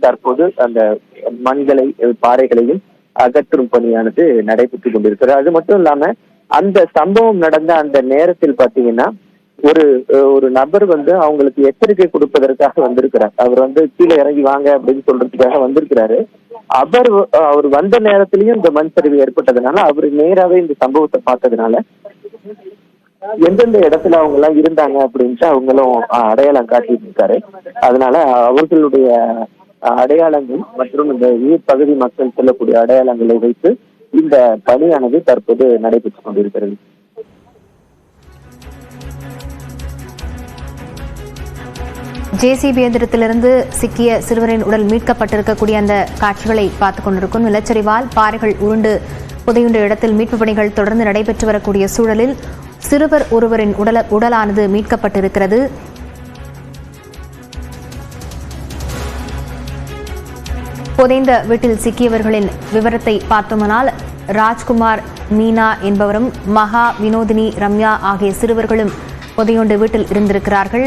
தற்போது அந்த மண்களை பாறைகளையும் அகற்றும் பணியானது நடைபெற்றுக் கொண்டிருக்கிறது. அது மட்டும் இல்லாம அந்த சம்பவம் நடந்த அந்த நேரத்தில் பாத்தீங்கன்னா ஒரு நபர் அவங்களுக்கு எச்சரிக்கை கொடுப்பதற்காக வந்திருக்கிறார். அவர் கீழே இறங்கி வாங்க அப்படின்னு சொல்றதுக்காக வந்திருக்கிறாரு. அவர் வந்த நேரத்திலயும் இந்த மண் சரிவு ஏற்பட்டதுனால அவரு நேராவே இந்த சம்பவத்தை பார்த்ததுனால எந்தெந்த இடத்துல அவங்க எல்லாம் இருந்தாங்க அப்படின்ட்டு அவங்களும் அடையாளம் காட்டிட்டு இருக்காரு. அதனால அவர்களுடைய அடையாளங்கள் மற்றும் இந்த ஊர் பகுதி மக்கள் சொல்லக்கூடிய அடையாளங்களை வைத்து இந்த பணியானது தற்போது நடைபெற்றுக் கொண்டிருக்கிறது. ஜேசிபி இயந்திரத்திலிருந்து சிக்கிய சிறுவரின் உடல் மீட்கப்பட்டிருக்கக்கூடிய அந்த காட்சிகளை பார்த்துக் கொண்டிருக்கும். நிலச்சரிவால் பாறைகள் உருண்டு புதையுண்ட இடத்தில் மீட்பு பணிகள் தொடர்ந்து நடைபெற்று வரக்கூடிய சூழலில் சிறுவர் ஒருவரின் உடலானது மீட்கப்பட்டிருக்கிறது. புதைந்த வீட்டில் சிக்கியவர்களின் விவரத்தை பார்த்தோமானால் ராஜ்குமார், மீனா என்பவரும் மகா, வினோதினி, ரம்யா ஆகிய சிறுவர்களும் புதையுண்ட வீட்டில் இருந்திருக்கிறார்கள்.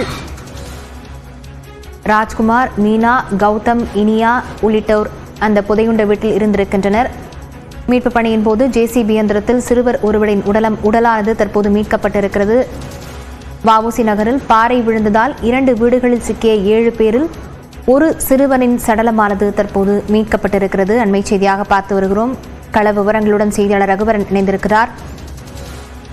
ராஜ்குமார், மீனா, கௌதம், இனியா உள்ளிட்டோர் அந்த புதையுண்ட வீட்டில் இருந்திருக்கின்றனர். மீட்பு பணியின் போது ஜேசிபி இயந்திரத்தில் சிறுவர் ஒருவரின் உடலானது தற்போது மீட்கப்பட்டிருக்கிறது. வஉசி நகரில் பாறை விழுந்ததால் 2 வீடுகளில் சிக்கிய 7 பேரில் ஒரு சிறுவனின் சடலமானது தற்போது மீட்கப்பட்டிருக்கிறது. அண்மை செய்தியாக பார்த்து வருகிறோம். கள விவரங்களுடன் செய்தியாளர் ரகுவரன் இணைந்திருக்கிறார்.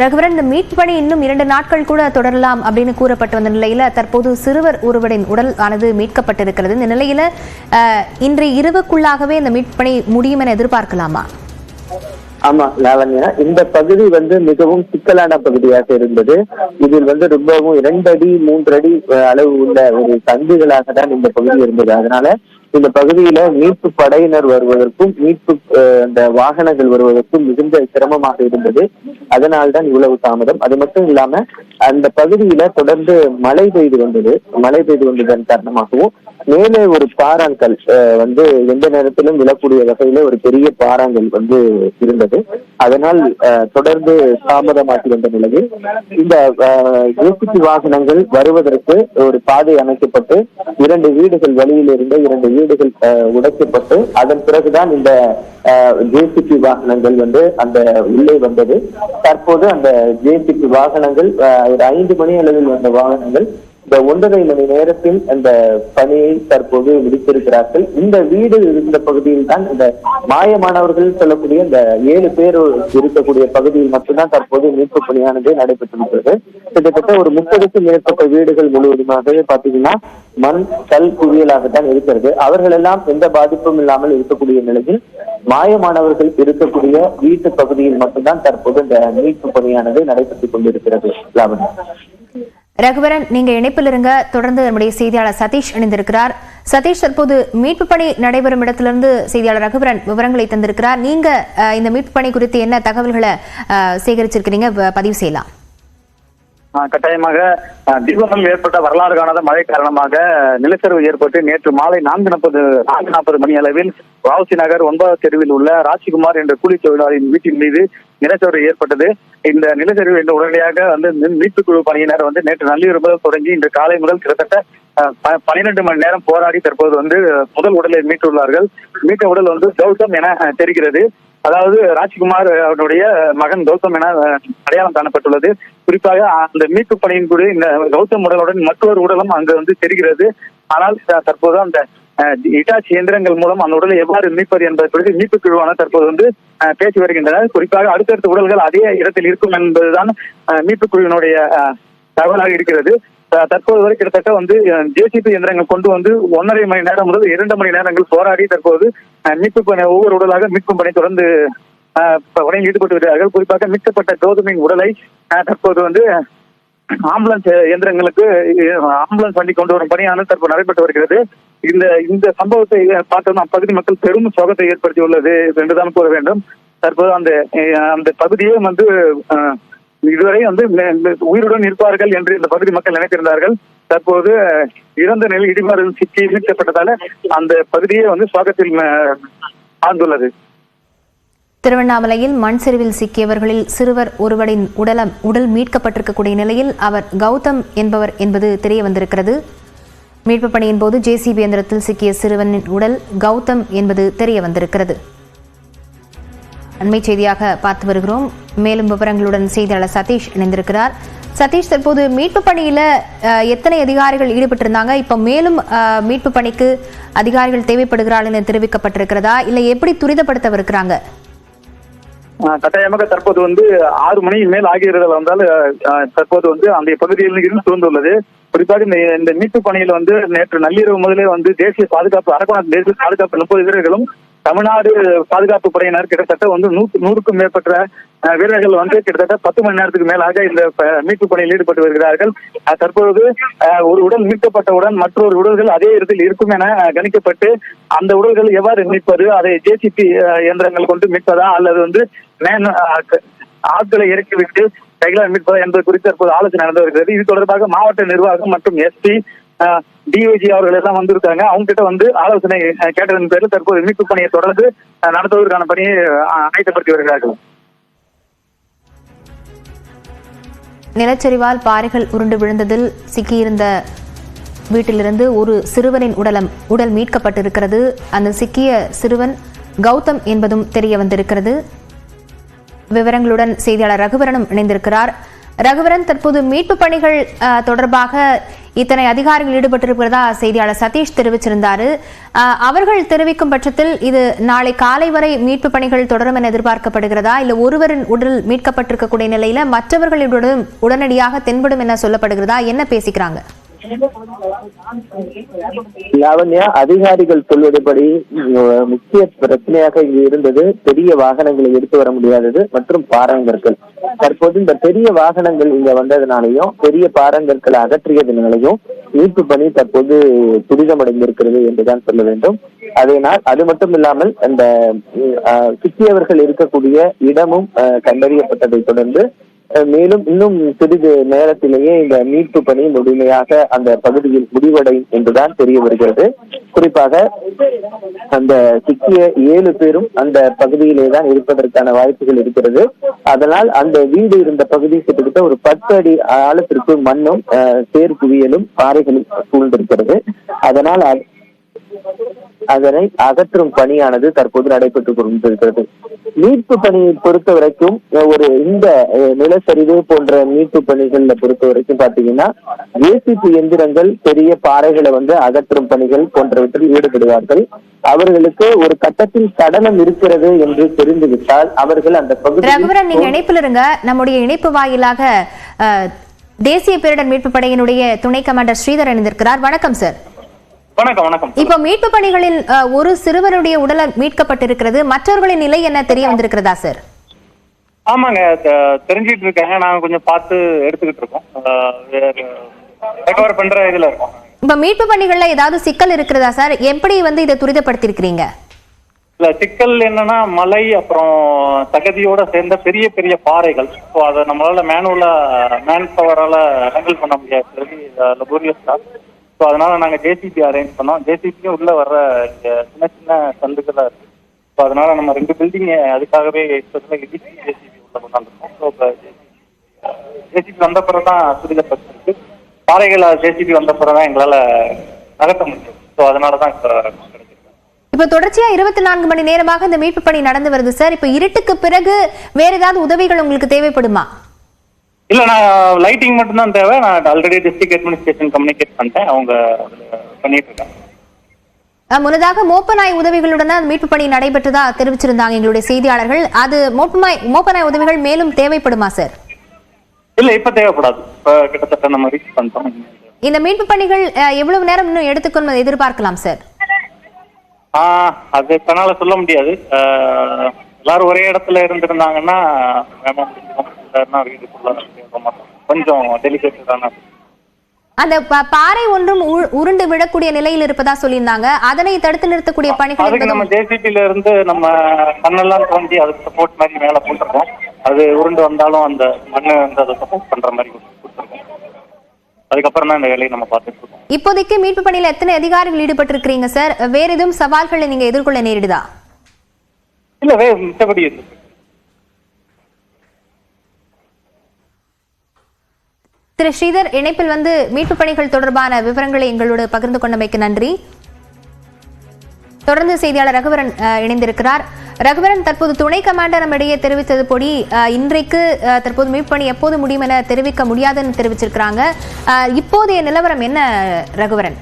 ரகுவரன், இந்த மீட்பு பணி இன்னும் 2 நாட்கள் கூட தொடரலாம் அப்படின்னு கூறப்பட்டு வந்த நிலையில தற்போது சிறுவர் ஒருவரின் உடல் ஆனது மீட்கப்பட்டிருக்கிறது. இந்த நிலையில இன்றைய இரவுக்குள்ளாகவே இந்த மீட்பு பணி முடியும் என எதிர்பார்க்கலாமா? ஆமா லாவண்யா, இந்த பகுதி மிகவும் சிக்கலான பகுதியாக இருந்தது. இதில் ரொம்பவும் 2 அடி 3 அடி அளவு உள்ள ஒரு சந்துகளாக தான் இந்த பகுதி இருந்தது. அதனால இந்த பகுதியில மீட்பு படையினர் வருவதற்கும் மீட்பு அந்த வாகனங்கள் வருவதற்கும் மிகுந்த சிரமமாக இருந்தது. அதனால்தான் இவ்வளவு தாமதம். அது மட்டும் இல்லாம அந்த பகுதியில தொடர்ந்து மழை பெய்து வந்ததன் காரணமாகவும் மேலே ஒரு பாறாங்கல் எந்த நேரத்திலும் விழக்கூடிய வகையில ஒரு பெரிய பாறாங்கல் இருந்தது. அதனால் தொடர்ந்து தாமதமாகி வந்த நிலையில் இந்த ஜேசிபி வாகனங்கள் வருவதற்கு ஒரு பாதை அமைக்கப்பட்டு 2 வீடுகள் வழியில் இருந்த 2 வீடுகள் உடைக்கப்பட்டு அதன் பிறகுதான் இந்த ஜேசிபி வாகனங்கள் அந்த உள்ளே வந்தது. தற்போது அந்த ஜேசிபி வாகனங்கள் ஒரு 5 மணி அளவில் வந்த வாகனங்கள் இந்த 1.5 மணி நேரத்தில் அந்த பணியை தற்போது முடித்திருக்கிறார்கள். இந்த வீடு இருந்த பகுதியில் தான் இந்த மாயமானவர்கள் சொல்லக்கூடிய இந்த 7 பேர் இருக்கக்கூடிய பகுதியில் மட்டும்தான் தற்போது மீட்பு பணியானது நடைபெற்றிருக்கிறது. கிட்டத்தட்ட ஒரு 30க்கும் மேற்பட்ட வீடுகள் முழுவதுமாகவே பாத்தீங்கன்னா மண் கல் குவியலாகத்தான் இருக்கிறது. அவர்கள் எல்லாம் எந்த பாதிப்பும் இல்லாமல் இருக்கக்கூடிய நிலையில் மாயமானவர்கள் இருக்கக்கூடிய வீட்டு பகுதியில் மட்டும்தான் தற்போது இந்த மீட்பு பணியானது நடைபெற்றுக் கொண்டிருக்கிறது. ரகுவரன், நீங்க இணைப்பில் இருங்க. தொடர்ந்து நம்முடைய செய்தியாளர் சதீஷ் இணைந்திருக்கிறார். சதீஷ், தற்போது மீட்பு பணி நடைபெறும் இடத்திலிருந்து செய்தியாளர் ரகுவரன் விவரங்களை தந்திருக்கிறார். நீங்க இந்த மீட்பு பணி குறித்து என்ன தகவல்களை சேகரிச்சிருக்கிறீங்க, பதிவு செய்யலாம்? கட்டாயமாக தீபங்கள் ஏற்பட்ட வரலாறு காணாத மழை காரணமாக நிலச்சரிவு ஏற்பட்டு நேற்று மாலை 4:40 மணி அளவில் வஉசி நகர் 9வது தெருவில் உள்ள ராஜ்குமார் என்ற கூலி தொழிலாளியின் வீட்டின் மீது நிலச்சரிவு ஏற்பட்டது. இந்த நிலச்சரிவு என்று உடனடியாக மீட்பு குழு பணியினர் நேற்று நள்ளிரவு முதல் தொடங்கி இன்று காலை முதல் கிட்டத்தட்ட 12 மணி நேரம் போராடி தற்போது முதல் உடலை மீட்டுள்ளார்கள். மீட்ட உடல் கௌதம் என தெரிகிறது. அதாவது ராஜ்குமார் அவருடைய மகன் கௌதம் என அடையாளம் காணப்பட்டுள்ளது. குறிப்பாக அந்த மீட்பு பணியின் கூட இந்த கௌதம் உடலுடன் மற்றொரு உடலும் அங்கு தெரிகிறது. ஆனால் தற்போது அந்த இட்டாச்சி இயந்திரங்கள் மூலம் அந்த உடலை எவ்வாறு மீட்பது என்பதை குறித்து மீட்பு குழுவான தற்போது பேசி வருகின்றனர். குறிப்பாக அடுத்தடுத்த உடல்கள் அதே இடத்தில் இருக்கும் என்பதுதான் மீட்பு குழுவினுடைய தகவலாக இருக்கிறது. தற்போது வரை கிட்டத்தட்ட ஜேசிபி இயந்திரங்கள் கொண்டு 1.5 மணி நேரம் முதல் 2 மணி நேரங்கள் போராடி தற்போது மீட்பு பணி ஒவ்வொரு உடலாக மீட்பு பணி தொடர்ந்து பணியில் ஈடுபட்டு வருகிறார்கள். குறிப்பாக மீட்கப்பட்ட கௌதமின் உடலை தற்போது ஆம்புலன்ஸ் இயந்திரங்களுக்கு ஆம்புலன்ஸ் வண்டி கொண்டு வரும் பணியானது தற்போது நடைபெற்று வருகிறது. இந்த சம்பவத்தை பார்த்தோம் அப்பகுதி மக்கள் பெரும் சோகத்தை ஏற்படுத்தியுள்ளது என்றுதான் கூற வேண்டும். தற்போது அந்த பகுதியே இதுவரை உயிருடன் இருப்பார்கள் என்று இந்த பகுதி மக்கள் நினைத்திருந்தார்கள். தற்போது இறந்த நிலையில் இடிபாடுகள் சிக்கி மீட்கப்பட்டதால அந்த பகுதியே சோகத்தில் ஆழ்ந்துள்ளது. திருவண்ணாமலையில் மண் சரிவில் சிக்கியவர்களில் சிறுவர் ஒருவரின் உடல் மீட்கப்பட்டிருக்கக்கூடிய நிலையில் அவர் கௌதம் என்பவர் என்பது தெரிய வந்திருக்கிறது. மீட்பு பணியின் போது ஜேசிபி இயந்திரத்தில் சிக்கிய சிறுவனின் உடல் கௌதம் என்பது தெரிய வந்திருக்கிறது. அண்மை செய்தியாக பார்த்து வருகிறோம். மேலும் விவரங்களுடன் செய்தியாளர் சதீஷ் இணைந்திருக்கிறார். சதீஷ், தற்போது மீட்பு பணியில எத்தனை அதிகாரிகள் ஈடுபட்டிருந்தாங்க? இப்ப மேலும் மீட்பு பணிக்கு அதிகாரிகள் தேவைப்படுகிறார்கள் என தெரிவிக்கப்பட்டிருக்கிறதா, இல்ல எப்படி துரிதப்படுத்தவிருக்கிறாங்க? கட்டாயமாக தற்போது 6 மணி மேல் ஆகிறது வந்தால் தற்போது அந்த பகுதியில் இருந்து சூழ்ந்துள்ளது. குறிப்பாக இந்த மீட்பு பணியில் நேற்று நள்ளிரவு முதலே தேசிய பாதுகாப்பு அரக்கோணம் தேசிய பாதுகாப்பு 30 வீரர்களும் தமிழ்நாடு பாதுகாப்பு படையினர் கிட்டத்தட்ட 100க்கும் மேற்பட்ட வீரர்கள் கிட்டத்தட்ட 10 மணி நேரத்துக்கு மேலாக இந்த மீட்பு பணியில் ஈடுபட்டு வருகிறார்கள். தற்பொழுது ஒரு உடல் மீட்கப்பட்டவுடன் மற்றொரு உடல்கள் அதே இடத்தில் இருக்கும் என கணிக்கப்பட்டு அந்த உடல்கள் எவ்வாறு மீட்பது, அதை ஜேசிபி இயந்திரங்கள் கொண்டு மீட்பதா அல்லது ஆட்களை இறக்கிவிட்டு கைகளால் மீட்பதா என்பது குறித்து தற்போது ஆலோசனை நடந்து வருகிறது. இது தொடர்பாக மாவட்ட நிர்வாகம் மற்றும் எஸ்பி டிஐஜி அவர்கள் எல்லாம் வந்திருக்காங்க. அவங்க கிட்ட ஆலோசனை கேட்டதன் பேரில் தற்போது மீட்பு பணியை தொடர்ந்து நடத்துவதற்கான பணியை ஆயத்தப்படுத்தி வருகிறார்கள். நிலச்சரிவால் பாறைகள் உருண்டு விழுந்ததில் சிக்கியிருந்த வீட்டிலிருந்து ஒரு சிறுவனின் உடல் மீட்கப்பட்டிருக்கிறது. அந்த சிக்கிய சிறுவன் கௌதம் என்பதும் தெரிய வந்திருக்கிறது. விவரங்களுடன் செய்தியாளர் ரகுவரனும் இணைந்திருக்கிறார். ரகுவரன், தற்போது மீட்பு பணிகள் தொடர்பாக இத்தனை அதிகாரிகள் ஈடுபட்டிருக்கிறதா செய்தியாளர் சதீஷ் தெரிவிச்சிருந்தாரு. அவர்கள் தெரிவிக்கும் பட்சத்தில் இது நாளை காலை வரை மீட்பு பணிகள் தொடரும் என எதிர்பார்க்கப்படுகிறதா, இல்ல ஒருவரின் உடல் மீட்கப்பட்டிருக்கக்கூடிய நிலையில மற்றவர்களுடன் உடனடியாக தென்படும் என சொல்லப்படுகிறதா? என்ன பேசிக்கிறாங்க? லாவண்யா, அதிகாரிகள் சொல்வதுபடி முக்கிய பிரச்சனையாக இங்கு இருந்தது பெரிய வாகனங்களை எடுத்து வர முடியாதது மற்றும் பாறாங்கற்கள். தற்போது இந்த பெரிய வாகனங்கள் இங்க வந்ததுனாலையும் பெரிய பாறாங்கற்களை அகற்றியதுனாலையும் மீட்பு பணி தற்போது துரிதமடைந்திருக்கிறது என்றுதான் சொல்ல வேண்டும். அதனால் அது மட்டும் இல்லாமல் அந்த சிக்கியவர்கள் இருக்கக்கூடிய இடமும் கண்டறியப்பட்டதை தொடர்ந்து மேலும் இன்னும் சிறிது நேரத்திலேயே இந்த மீட்பு பணி முழுமையாக அந்த பகுதியில் முடிவடையும் என்றுதான் தெரிய வருகிறது. குறிப்பாக அந்த சிக்கிய 7 பேரும் அந்த பகுதியிலே தான் இருப்பதற்கான வாய்ப்புகள் இருக்கிறது. அதனால் அந்த வீடு இருந்த பகுதி கிட்டத்தட்ட ஒரு 10 அடி ஆழத்திற்கு மண்ணும் சேர் குவியலும் பாறைகளும் சூழ்ந்திருக்கிறது. அதனால் அதனை அகற்றும் பணியானது தற்போது நடைபெற்றுக் கொண்டிருக்கிறது. மீட்பு பணியை பொறுத்த வரைக்கும் இந்த நிலச்சரிவு போன்ற மீட்பு பணிகள்ல பொறுத்த வரைக்கும் பாத்தீங்கன்னா ஜேசிபி எந்திரங்கள் பெரிய பாறைகளை அகற்றும் பணிகள் போன்றவற்றில் ஈடுபடுவார்கள். அவர்களுக்கு ஒரு கட்டத்தில் சடலம் இருக்கிறது என்று தெரிந்துவிட்டால் அவர்கள் அந்த பகுதி. ரகுவரன், நீங்க இணைப்பில் இருங்க. நம்முடைய இணைப்பு வாயிலாக தேசிய பேரிடர் மீட்பு படையினுடைய துணை கமாண்டர் ஸ்ரீதர் இணைந்திருக்கிறார். வணக்கம் சார். வணக்கம். இப்ப மீட்பு பணிகளில் ஒரு சிறுவனுடைய உடல் மீட்கப்பட்டிருக்கிறது. மற்றவர்களின் நிலை என்ன தெரிய வந்திருக்கிறதா சார்? ஆமாங்க, தெரிஞ்சிட்டு இருக்காங்க. நாங்க கொஞ்சம் பார்த்து எடுத்துக்கிட்டு இருக்கோம். ரெக்கவர் பண்ற இதுல இருக்கோம். இப்ப மீட்பு பணிகள்ல ஏதாவது சிக்கல் இருக்கிறதா சார்? எப்படி இதை துரிதப்படுத்தி இருக்கிறீங்க? இல்ல, சிக்கல் என்னன்னா மலை அப்புறம் தகுதியோட சேர்ந்த பெரிய பெரிய பாறைகள். ஸோ அதை நம்மளால மேன் பவரால ஹேண்டில் பண்ண முடியாது, லபோரியஸா. ஸோ அதனால நாங்கள் ஜேசிபி அரேஞ்ச் பண்ணோம். ஜேசிபியும் உள்ள வர்ற இங்க சின்ன சின்ன சந்துக்கெல்லாம் இருக்கு. ஸோ அதனால நம்ம 2 பில்டிங் அதுக்காகவே ஜேசிபி உள்ள கொண்டாந்துருக்கோம். ஸோ இப்போ ஜேசிபி வந்த பிறகு தான் துரிதப்படுத்திருக்கு. பாறைகள் ஜேசிபி வந்த பிறகு தான் எங்களால் நகர்த்த முடியும். ஸோ அதனால தான் இப்ப தொடர்ச்சியா 24 மணி நேரமாக இந்த மீட்பு பணி நடந்து வருது சார். இப்ப இருட்டுக்கு பிறகு வேற ஏதாவது உதவிகள் உங்களுக்கு தேவைப்படுமா? இல்ல, நான் லைட்டிங் மட்டும் தான் தேவை. நான் ஆல்ரெடி டிஸ்ட்ரிக்ட் அட்மினிஸ்ட்ரேஷன் கம்யூனிகேட் பண்ணிட்டேன். அவங்க பண்ணிட்டு இருக்காங்க. முன்னதாக மோப்ப நாய் உதவிகளுடன் மீட்பு பணி நடைபெற்றதா தெரிவிச்சிருந்தாங்க எங்களுடைய செய்தியாளர்கள். அது மோப்ப நாய் உதவிகள் மேலும் தேவைப்படுமா சார்? இல்ல, இப்ப தேவைப்படாது. இப்ப கிட்டத்தட்ட நம்ம ரீச் பண்ணிட்டோம். இந்த மீட்பு பணிகள் எவ்வளவு நேரம் இன்னும் எடுத்துக்கொண்டு எதிர்பார்க்கலாம் சார்? அது கனால சொல்ல முடியாது. எல்லாரும் ஒரே இடத்துல இருந்திருந்தாங்கன்னா கொஞ்சம் டெலிகேட்டடான அந்த பாறை ஒன்றும் உருண்டு விடக்கூடிய நிலையில் இருப்பதா சொல்லியிருந்தாங்க. அதனை தடுத்து நிறுத்தக்கூடிய பணிகள் நம்ம ஜேசிபில இருந்து நம்ம மண்ணெல்லாம் தோண்டி அதுக்கு சப்போர்ட் மாதிரி மேல போட்டிருக்கோம். அது உருண்டு வந்தாலும் அந்த மண்ணு அதை சப்போர்ட் பண்ற மாதிரி கொடுத்துருக்கோம். அதுக்கப்புறம் தான் இந்த வேலையை நம்ம பார்த்துட்டு இருக்கோம். இப்போதைக்கு மீட்பு பணியில எத்தனை அதிகாரிகள் ஈடுபட்டு இருக்கிறீங்க சார்? வேற எதுவும் சவால்களை நீங்க எதிர்கொள்ள நேரிடுதா? இல்ல, மிச்சபடி இருக்கு. திரு ஸ்ரீதர், இணைப்பில் வந்து மீட்பு பணிகள் தொடர்பான விவரங்களை எங்களோடு பகிர்ந்து கொண்டமைக்கு நன்றி. தொடர்ந்து செய்தியாளர் ரகுவரன் இணைந்திருக்கிறார். ரகுவரன், தற்போது துணை கமாண்டர் நம்மிடையே தெரிவித்தது படி இன்றைக்கு தற்போது மீட்பு பணி எப்போது முடியும் என தெரிவிக்க முடியாதுன்னு தெரிவிச்சிருக்கிறாங்க. இப்போதைய நிலவரம் என்ன ரகுவரன்?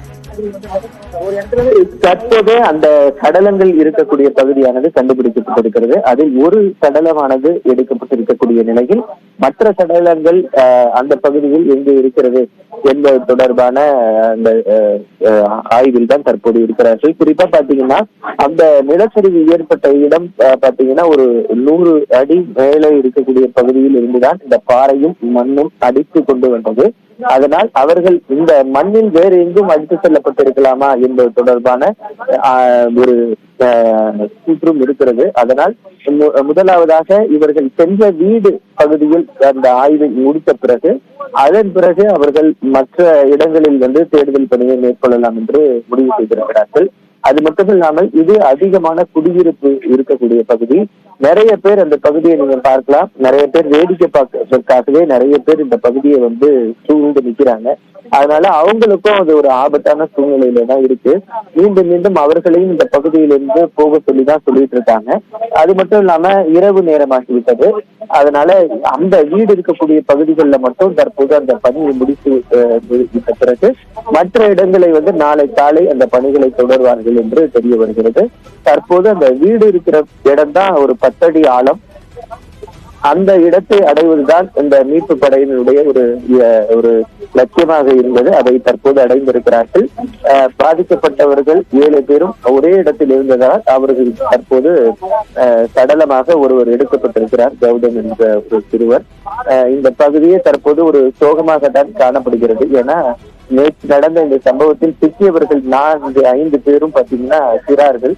தற்போது அந்த சடலங்கள் இருக்கக்கூடிய பகுதியானது கண்டுபிடிக்கப்பட்டிருக்கிறது. அதில் ஒரு சடலமானது எடுக்கப்பட்டிருக்கக்கூடிய நிலையில் மற்ற சடலங்கள் அந்த பகுதியில் எங்கு இருக்கிறது என்பது தொடர்பான அந்த ஆய்வில் தான் தற்போது இருக்கிறார்கள். குறிப்பா பாத்தீங்கன்னா அந்த நிலச்சரிவு ஏற்பட்ட இடம் பாத்தீங்கன்னா ஒரு 100 அடி மேலே இருக்கக்கூடிய பகுதியில் இருந்துதான் இந்த பாறையும் மண்ணும் அடித்து கொண்டு வந்தது. அதனால் அவர்கள் இந்த மண்ணில் வேறு எங்கும் அடித்து செல்லப்பட்டிருக்கலாமா என்பது தொடர்பான ஒரு கூற்றும் இருக்கிறது. அதனால் முதலாவதாக இவர்கள் சென்ற வீடு பகுதியில் அந்த ஆய்வை முடித்த பிறகு அதன் பிறகு அவர்கள் மற்ற இடங்களில் வந்து தேடுதல் பணியை மேற்கொள்ளலாம் என்று முடிவு செய்திருக்கிறார்கள். அது மட்டும் இல்லாமல் இது அதிகமான குடியிருப்பு இருக்கக்கூடிய பகுதி. நிறைய பேர் அந்த பகுதியை நீங்க பார்க்கலாம். நிறைய பேர் வேடிக்கை பார்க்கறதுக்காகவே நிறைய பேர் இந்த பகுதியை வந்து சூழ்ந்து நிற்கிறாங்க. அதனால அவங்களுக்கும் அது ஒரு ஆபத்தான சூழ்நிலையில தான் இருக்கு. மீண்டும் மீண்டும் அவர்களையும் இந்த பகுதியிலிருந்து போக சொல்லிதான் சொல்லிட்டு இருக்காங்க. அது மட்டும் இல்லாம இரவு நேரமாகிவிட்டது. அதனால அந்த வீடு இருக்கக்கூடிய பகுதிகளில் மட்டும் தற்போது அந்த பணியை முடித்து விட்ட பிறகு மற்ற இடங்களை வந்து நாளை காலை அந்த பணிகளை தொடர்வார்கள் என்று தெரிய வருகிறது. தற்போது அந்த வீடு இருக்கிற இடம் தான் ஒரு 10 அடி ஆழம். அந்த இடத்தை அடைவதுதான் இந்த மீட்பு படையினுடைய ஒரு லட்சியமாக இருந்தது. அதை தற்போது அடைந்திருக்கிறார்கள். பாதிக்கப்பட்டவர்கள் 7 பேரும் ஒரே இடத்தில் இருந்ததால் அவர்கள் தற்போது சடலமாக ஒருவர் எடுக்கப்பட்டிருக்கிறார், கௌதம் என்ற ஒரு சிறுவர். இந்த பகுதியே தற்போது ஒரு சோகமாகத்தான் காணப்படுகிறது. ஏன்னா நேற்று நடந்த இந்த சம்பவத்தில் சிக்கியவர்கள் 4-5 பேரும் பாத்தீங்கன்னா சிறார்கள்.